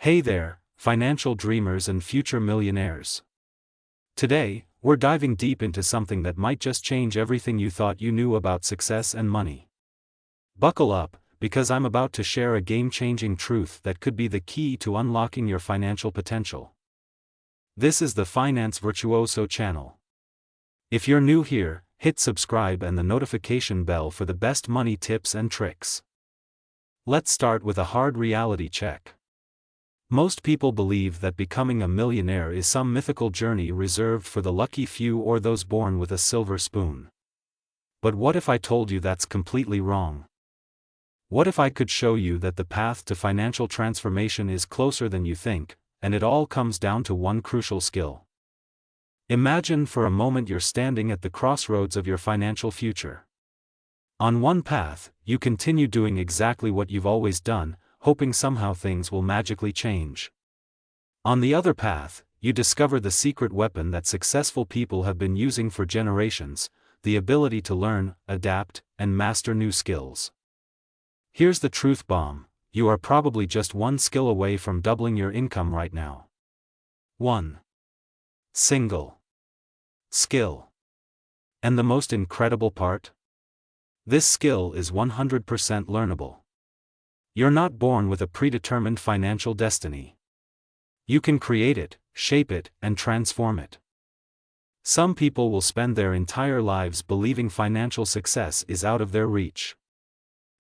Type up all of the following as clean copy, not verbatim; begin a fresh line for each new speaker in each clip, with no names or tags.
Hey there, financial dreamers and future millionaires. Today, we're diving deep into something that might just change everything you thought you knew about success and money. Buckle up, because I'm about to share a game-changing truth that could be the key to unlocking your financial potential. This is the Finance Virtuoso channel. If you're new here, hit subscribe and the notification bell for the best money tips and tricks. Let's start with a hard reality check. Most people believe that becoming a millionaire is some mythical journey reserved for the lucky few or those born with a silver spoon. But what if I told you that's completely wrong? What if I could show you that the path to financial transformation is closer than you think, and it all comes down to one crucial skill? Imagine for a moment you're standing at the crossroads of your financial future. On one path, you continue doing exactly what you've always done, hoping somehow things will magically change. On the other path, you discover the secret weapon that successful people have been using for generations: the ability to learn, adapt, and master new skills. Here's the truth bomb: you are probably just one skill away from doubling your income right now. 1. Single skill. And the most incredible part? This skill is 100% learnable. You're not born with a predetermined financial destiny. You can create it, shape it, and transform it. Some people will spend their entire lives believing financial success is out of their reach.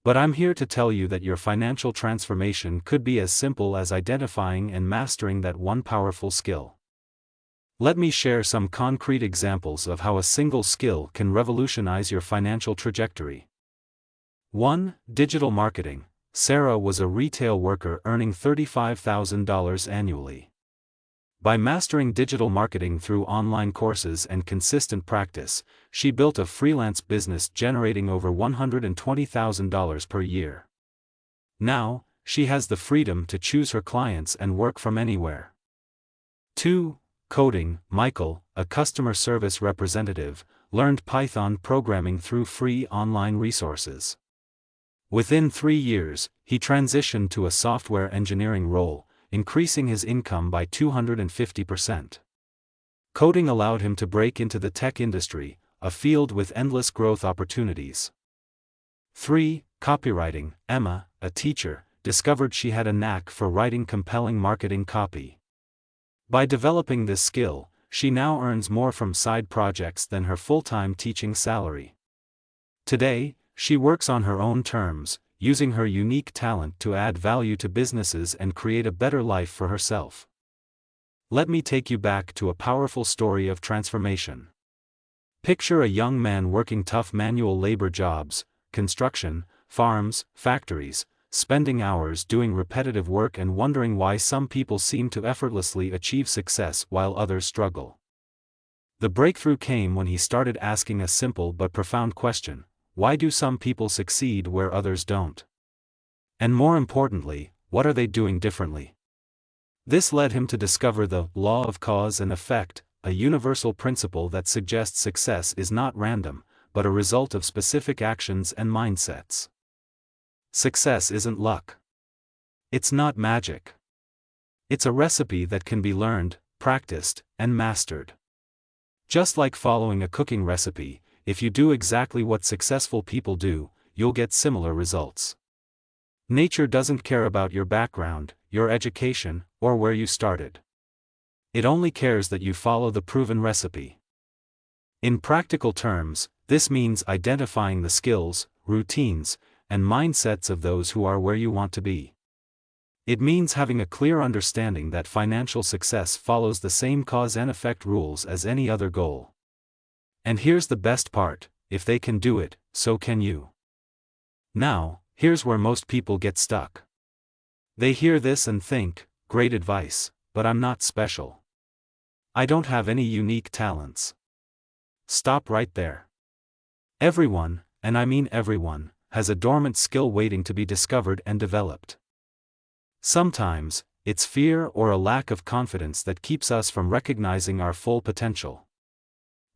But I'm here to tell you that your financial transformation could be as simple as identifying and mastering that one powerful skill. Let me share some concrete examples of how a single skill can revolutionize your financial trajectory. 1. Digital marketing. Sarah was a retail worker earning $35,000 annually. By mastering digital marketing through online courses and consistent practice, she built a freelance business generating over $120,000 per year. Now, she has the freedom to choose her clients and work from anywhere. 2. Coding. Michael, a customer service representative, learned Python programming through free online resources. Within 3 years, he transitioned to a software engineering role, increasing his income by 250%. Coding allowed him to break into the tech industry, a field with endless growth opportunities. 3. Copywriting. Emma, a teacher, discovered she had a knack for writing compelling marketing copy. By developing this skill, she now earns more from side projects than her full-time teaching salary. Today, she works on her own terms, using her unique talent to add value to businesses and create a better life for herself. Let me take you back to a powerful story of transformation. Picture a young man working tough manual labor jobs, construction, farms, factories, spending hours doing repetitive work and wondering why some people seem to effortlessly achieve success while others struggle. The breakthrough came when he started asking a simple but profound question: why do some people succeed where others don't? And more importantly, what are they doing differently? This led him to discover the law of cause and effect, a universal principle that suggests success is not random, but a result of specific actions and mindsets. Success isn't luck. It's not magic. It's a recipe that can be learned, practiced, and mastered. Just like following a cooking recipe, if you do exactly what successful people do, you'll get similar results. Nature doesn't care about your background, your education, or where you started. It only cares that you follow the proven recipe. In practical terms, this means identifying the skills, routines, and mindsets of those who are where you want to be. It means having a clear understanding that financial success follows the same cause and effect rules as any other goal. And here's the best part: if they can do it, so can you. Now, here's where most people get stuck. They hear this and think, great advice, but I'm not special. I don't have any unique talents. Stop right there. Everyone, and I mean everyone, has a dormant skill waiting to be discovered and developed. Sometimes, it's fear or a lack of confidence that keeps us from recognizing our full potential.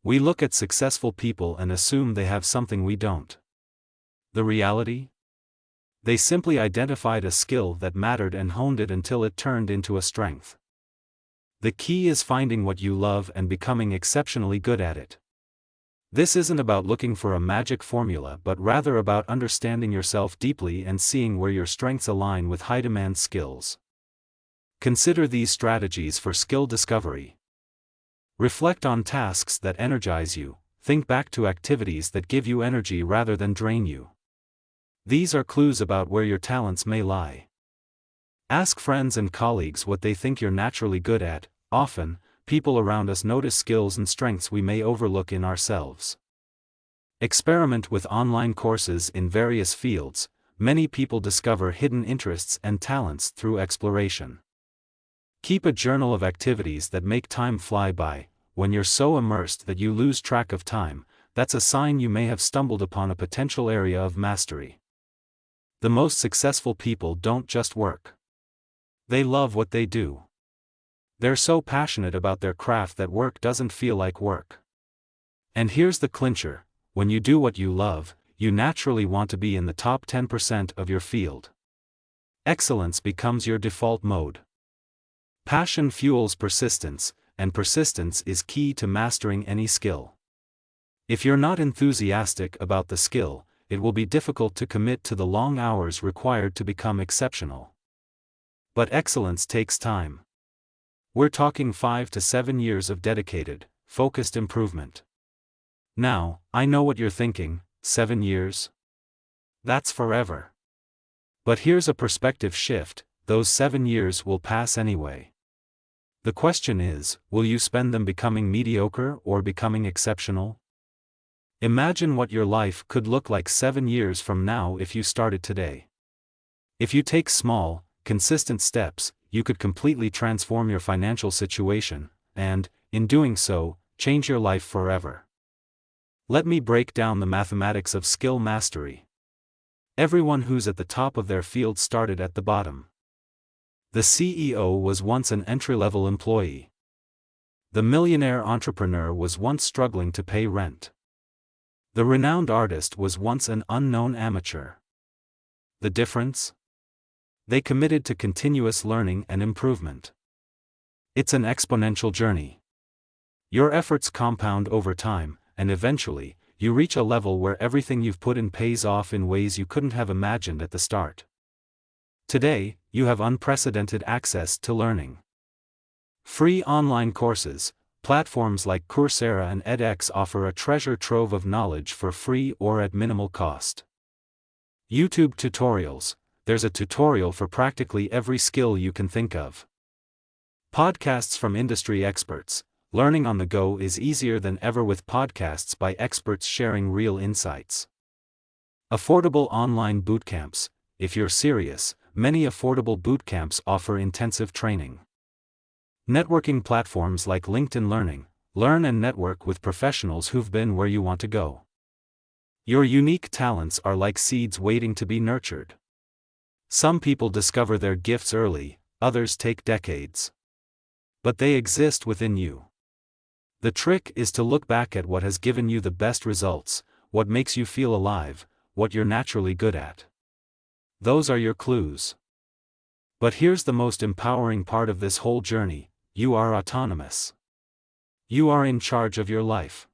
We look at successful people and assume they have something we don't. The reality? They simply identified a skill that mattered and honed it until it turned into a strength. The key is finding what you love and becoming exceptionally good at it. This isn't about looking for a magic formula but rather about understanding yourself deeply and seeing where your strengths align with high-demand skills. Consider these strategies for skill discovery. Reflect on tasks that energize you. Think back to activities that give you energy rather than drain you. These are clues about where your talents may lie. Ask friends and colleagues what they think you're naturally good at. Often, people around us notice skills and strengths we may overlook in ourselves. Experiment with online courses in various fields. Many people discover hidden interests and talents through exploration. Keep a journal of activities that make time fly by. When you're so immersed that you lose track of time, that's a sign you may have stumbled upon a potential area of mastery. The most successful people don't just work. They love what they do. They're so passionate about their craft that work doesn't feel like work. And here's the clincher: when you do what you love, you naturally want to be in the top 10% of your field. Excellence becomes your default mode. Passion fuels persistence, and persistence is key to mastering any skill. If you're not enthusiastic about the skill, it will be difficult to commit to the long hours required to become exceptional. But excellence takes time. We're talking 5 to 7 years of dedicated, focused improvement. Now, I know what you're thinking: 7 years? That's forever. But here's a perspective shift: those 7 years will pass anyway. The question is, will you spend them becoming mediocre or becoming exceptional? Imagine what your life could look like 7 years from now if you started today. If you take small, consistent steps, you could completely transform your financial situation, and, in doing so, change your life forever. Let me break down the mathematics of skill mastery. Everyone who's at the top of their field started at the bottom. The CEO was once an entry-level employee. The millionaire entrepreneur was once struggling to pay rent. The renowned artist was once an unknown amateur. The difference? They committed to continuous learning and improvement. It's an exponential journey. Your efforts compound over time, and eventually, you reach a level where everything you've put in pays off in ways you couldn't have imagined at the start. Today, you have unprecedented access to learning. Free online courses, platforms like Coursera and edX offer a treasure trove of knowledge for free or at minimal cost. YouTube tutorials. There's a tutorial for practically every skill you can think of. Podcasts from industry experts. Learning on the go is easier than ever with podcasts by experts sharing real insights. Affordable online bootcamps. If you're serious, many affordable bootcamps offer intensive training. Networking platforms like LinkedIn Learning. Learn and network with professionals who've been where you want to go. Your unique talents are like seeds waiting to be nurtured. Some people discover their gifts early, others take decades. But they exist within you. The trick is to look back at what has given you the best results, what makes you feel alive, what you're naturally good at. Those are your clues. But here's the most empowering part of this whole journey: you are autonomous. You are in charge of your life.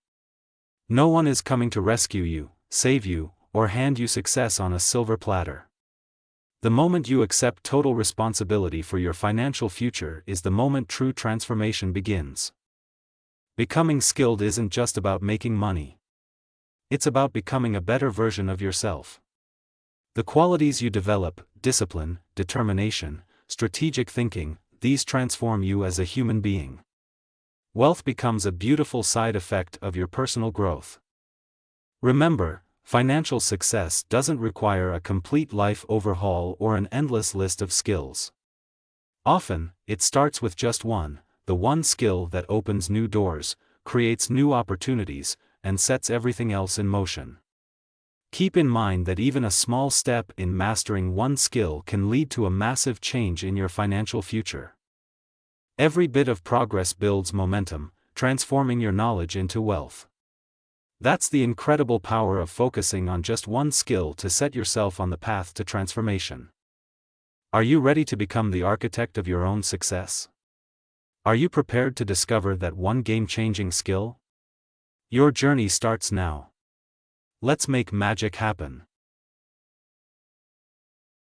No one is coming to rescue you, save you, or hand you success on a silver platter. The moment you accept total responsibility for your financial future is the moment true transformation begins. Becoming skilled isn't just about making money. It's about becoming a better version of yourself. The qualities you develop, discipline, determination, strategic thinking, these transform you as a human being. Wealth becomes a beautiful side effect of your personal growth. Remember, financial success doesn't require a complete life overhaul or an endless list of skills. Often, it starts with just one, the one skill that opens new doors, creates new opportunities, and sets everything else in motion. Keep in mind that even a small step in mastering one skill can lead to a massive change in your financial future. Every bit of progress builds momentum, transforming your knowledge into wealth. That's the incredible power of focusing on just one skill to set yourself on the path to transformation. Are you ready to become the architect of your own success? Are you prepared to discover that one game-changing skill? Your journey starts now. Let's make magic happen.